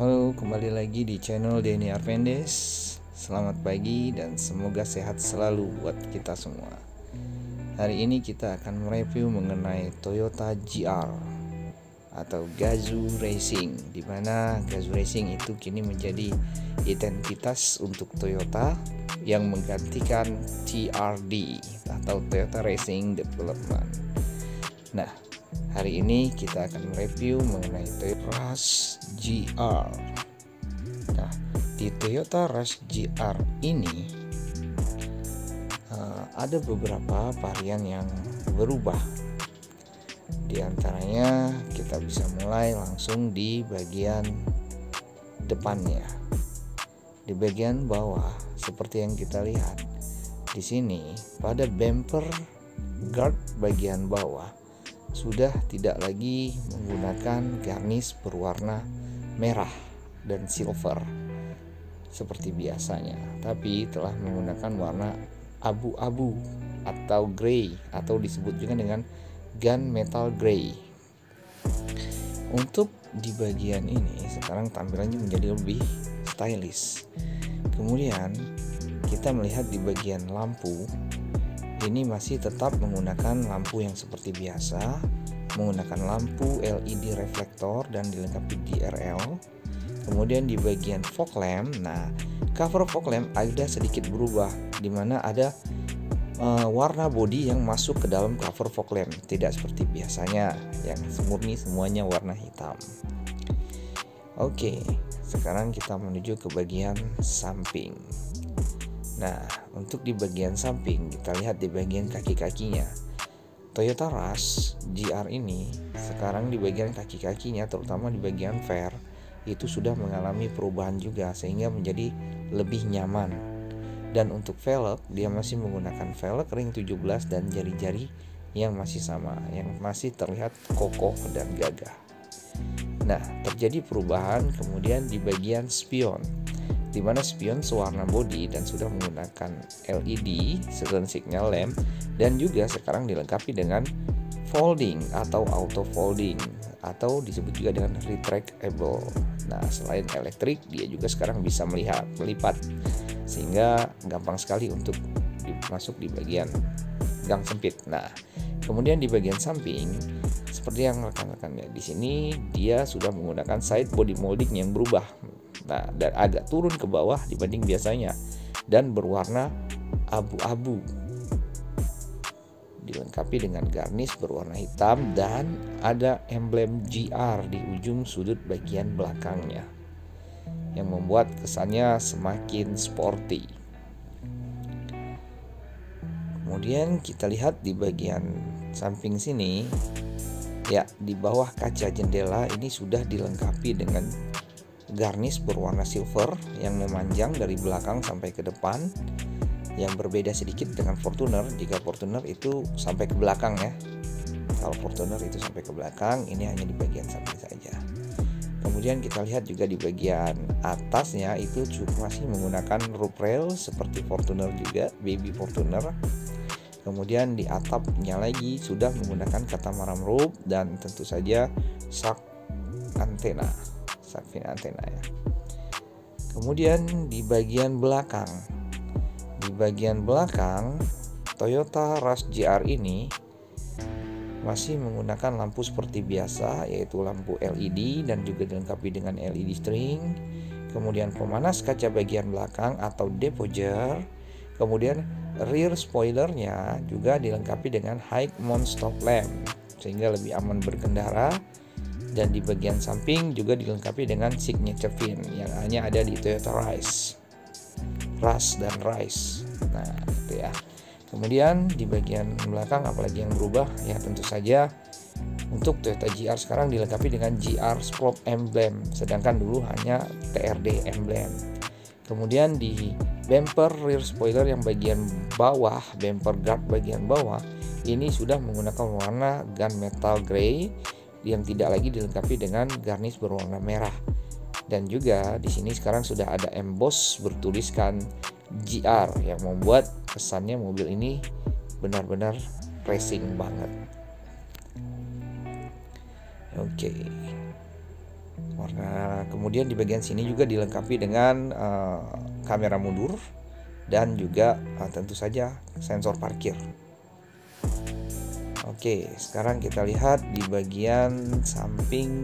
Halo, kembali lagi di channel Denny Arvendes. Selamat pagi dan semoga sehat selalu buat kita semua. Hari ini kita akan mereview mengenai Toyota GR atau Gazoo Racing, di mana Gazoo Racing itu kini menjadi identitas untuk Toyota yang menggantikan TRD atau Toyota Racing Development. Nah, hari ini kita akan mereview mengenai Toyota Rush GR. Nah, di Toyota Rush GR ini ada beberapa varian yang berubah. Di antaranya kita bisa mulai langsung di bagian depannya. Di bagian bawah seperti yang kita lihat di sini, pada bumper guard bagian bawah sudah tidak lagi menggunakan garnish berwarna merah dan silver seperti biasanya, tapi telah menggunakan warna abu-abu atau grey, atau disebut juga dengan gunmetal grey. Untuk di bagian ini sekarang tampilannya menjadi lebih stylish. Kemudian kita melihat di bagian lampu, ini masih tetap menggunakan lampu yang seperti biasa, menggunakan lampu LED reflektor dan dilengkapi DRL. Kemudian di bagian fog lamp, nah cover fog lamp ada sedikit berubah, di mana ada warna bodi yang masuk ke dalam cover fog lamp, tidak seperti biasanya yang murni semuanya warna hitam. Oke, sekarang kita menuju ke bagian samping. Nah, untuk di bagian samping kita lihat di bagian kaki-kakinya, Toyota Rush GR ini sekarang di bagian kaki-kakinya, terutama di bagian fairs, itu sudah mengalami perubahan juga sehingga menjadi lebih nyaman. Dan untuk velg, dia masih menggunakan velg ring 17 dan jari-jari yang masih sama, yang masih terlihat kokoh dan gagah. Nah, terjadi perubahan kemudian di bagian spion, di mana spion sewarna bodi dan sudah menggunakan LED turn signal lamp, dan juga sekarang dilengkapi dengan folding atau auto folding, atau disebut juga dengan retractable. Nah, selain elektrik, dia juga sekarang bisa melipat, sehingga gampang sekali untuk masuk di bagian gang sempit. Nah, kemudian di bagian samping seperti yang rekan-rekan lihat di sini, dia sudah menggunakan side body molding yang berubah. Nah, dan agak turun ke bawah dibanding biasanya dan berwarna abu-abu, dilengkapi dengan garnish berwarna hitam dan ada emblem GR di ujung sudut bagian belakangnya yang membuat kesannya semakin sporty. Kemudian kita lihat di bagian samping sini, ya, di bawah kaca jendela ini sudah dilengkapi dengan garnish berwarna silver yang memanjang dari belakang sampai ke depan, yang berbeda sedikit dengan Fortuner. Jika Fortuner itu sampai ke belakang ya, kalau Fortuner itu sampai ke belakang, ini hanya di bagian samping saja. Kemudian kita lihat juga di bagian atasnya itu masih menggunakan roof rail seperti Fortuner juga, baby Fortuner. Kemudian di atapnya lagi sudah menggunakan katamaran roof dan tentu saja shark fin antena ya. Kemudian di bagian belakang, Toyota Rush GR ini masih menggunakan lampu seperti biasa, yaitu lampu LED dan juga dilengkapi dengan LED string. Kemudian pemanas kaca bagian belakang atau diffuser. Kemudian rear spoilernya juga dilengkapi dengan high mount stop lamp. sehingga lebih aman berkendara. Dan di bagian samping juga dilengkapi dengan signature pin yang hanya ada di Toyota Rush dan Rise. Nah, itu ya. Kemudian di bagian belakang apalagi yang berubah ya, tentu saja untuk Toyota GR sekarang dilengkapi dengan GR Sport emblem, sedangkan dulu hanya TRD emblem. Kemudian di bumper rear spoiler yang bagian bawah, bumper guard bagian bawah ini sudah menggunakan warna gunmetal grey yang tidak lagi dilengkapi dengan garnish berwarna merah. Dan juga di sini sekarang sudah ada emboss bertuliskan GR yang membuat kesannya mobil ini benar-benar racing banget. Oke. Warna kemudian di bagian sini juga dilengkapi dengan kamera mundur dan juga tentu saja sensor parkir. Oke, sekarang kita lihat di bagian samping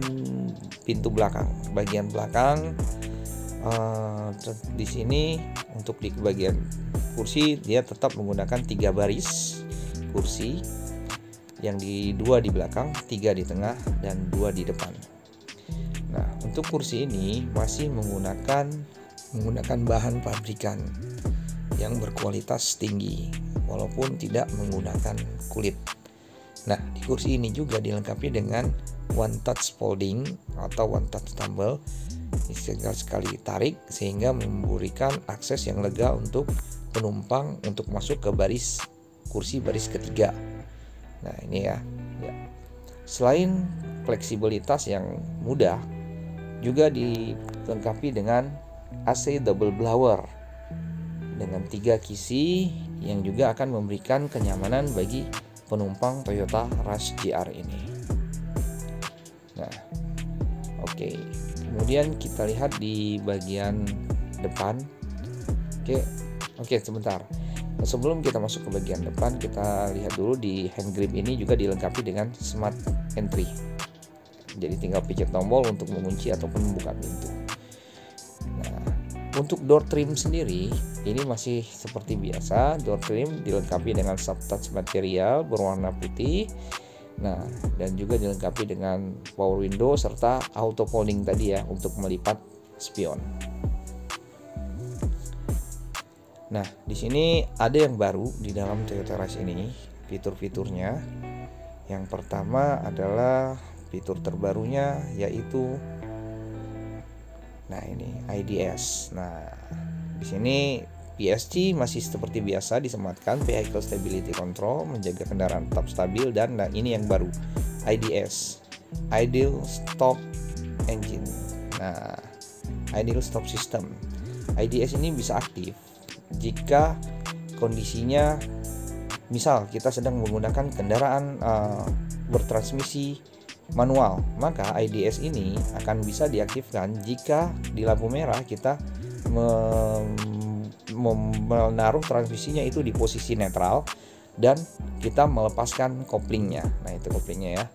pintu belakang. Bagian belakang di sini untuk di bagian kursi dia tetap menggunakan 3 baris kursi, yang di 2 di belakang, 3 di tengah, dan 2 di depan. Nah, untuk kursi ini masih menggunakan bahan pabrikan yang berkualitas tinggi walaupun tidak menggunakan kulit. Nah, di kursi ini juga dilengkapi dengan one touch folding atau one touch tumble, tinggal sekali tarik sehingga memberikan akses yang lega untuk penumpang untuk masuk ke kursi baris ketiga. Nah, ini ya. Selain fleksibilitas yang mudah, juga dilengkapi dengan AC double blower dengan 3 kisi yang juga akan memberikan kenyamanan bagi penumpang Toyota Rush GR ini. Nah, oke. Kemudian kita lihat di bagian depan. Oke, sebentar. Sebelum kita masuk ke bagian depan, kita lihat dulu di hand grip ini juga dilengkapi dengan smart entry. Jadi tinggal pencet tombol untuk mengunci ataupun membuka pintu. Nah, untuk door trim sendiri ini masih seperti biasa. Door trim dilengkapi dengan soft touch material berwarna putih. Nah, dan juga dilengkapi dengan power window serta auto folding tadi ya untuk melipat spion. Nah, di sini ada yang baru di dalam Toyota Rush ini, fitur-fiturnya. Yang pertama adalah fitur terbarunya yaitu ini IDS. Nah, di sini PSG masih seperti biasa disematkan Vehicle Stability Control, menjaga kendaraan tetap stabil, dan ini yang baru IDS, Idle Stop Engine. Nah, Idle Stop System. IDS ini bisa aktif jika kondisinya misal kita sedang menggunakan kendaraan bertransmisi manual, maka IDS ini akan bisa diaktifkan jika di lampu merah kita menaruh transmisinya itu di posisi netral dan kita melepaskan koplingnya. Nah, itu koplingnya ya,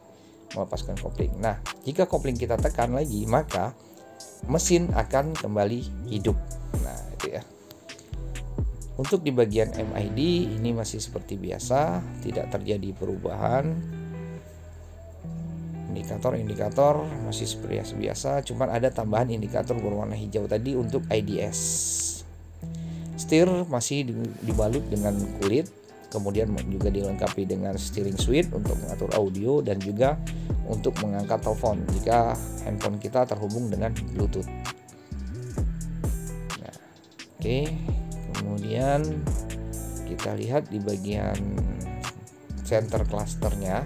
melepaskan kopling. Nah, jika kopling kita tekan lagi, maka mesin akan kembali hidup. Nah, itu ya. Untuk di bagian MID ini masih seperti biasa, tidak terjadi perubahan. Indikator masih seperti biasa, cuman ada tambahan indikator berwarna hijau tadi untuk IDS. Setir masih dibalut dengan kulit, kemudian juga dilengkapi dengan steering suite untuk mengatur audio dan juga untuk mengangkat telepon jika handphone kita terhubung dengan Bluetooth. Nah, oke. Kemudian kita lihat di bagian center clusternya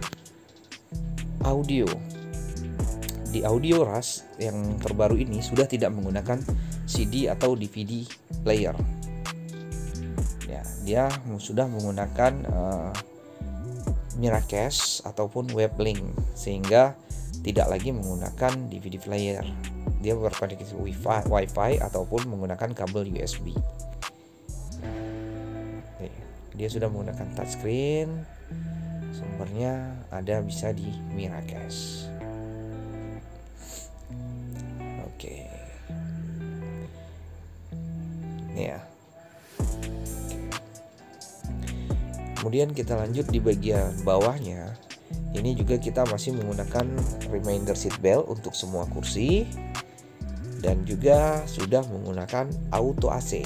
audio. Di audio Rush yang terbaru ini sudah tidak menggunakan CD atau DVD player. Ya, dia sudah menggunakan Miracast ataupun Weblink, sehingga tidak lagi menggunakan DVD player. Dia berkoneksi Wi-Fi ataupun menggunakan kabel USB. Dia sudah menggunakan touchscreen, sumbernya ada bisa di Miracast. Oke. Ini ya. Kemudian kita lanjut di bagian bawahnya. Ini juga kita masih menggunakan reminder seat belt untuk semua kursi, dan juga sudah menggunakan auto AC,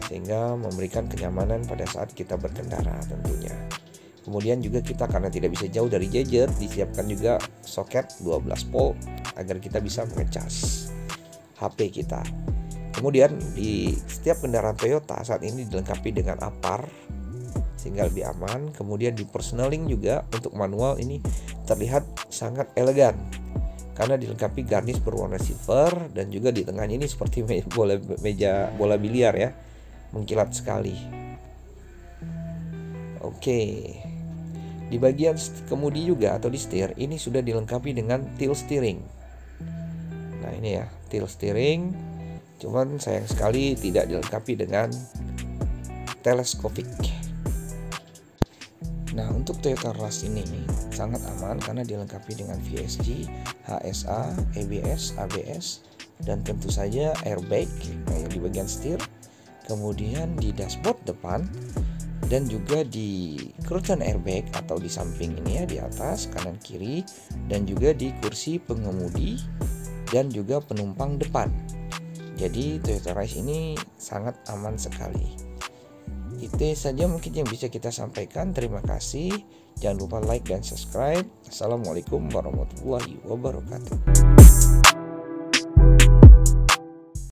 sehingga memberikan kenyamanan pada saat kita berkendara tentunya. Kemudian juga kita, karena tidak bisa jauh dari gadget, disiapkan juga soket 12 volt agar kita bisa mengecas HP kita. Kemudian di setiap kendaraan Toyota saat ini dilengkapi dengan APAR sehingga lebih aman. Kemudian di personaling juga untuk manual ini terlihat sangat elegan karena dilengkapi garnish berwarna silver, dan juga di tengahnya ini seperti meja bola biliar ya, mengkilat sekali. Oke. Di bagian kemudi juga atau di setir ini sudah dilengkapi dengan tilt steering. Nah ini ya, tilt steering, cuman sayang sekali tidak dilengkapi dengan teleskopik. Nah, untuk Toyota Rush ini sangat aman karena dilengkapi dengan VSG, HSA, ABS, ABS, dan tentu saja airbag di bagian setir, kemudian di dashboard depan, dan juga di curtain airbag atau di samping ini ya, di atas, kanan, kiri, dan juga di kursi pengemudi dan juga penumpang depan. Jadi Toyota Rush ini sangat aman sekali. Itu saja mungkin yang bisa kita sampaikan. Terima kasih. Jangan lupa like dan subscribe. Assalamualaikum warahmatullahi wabarakatuh.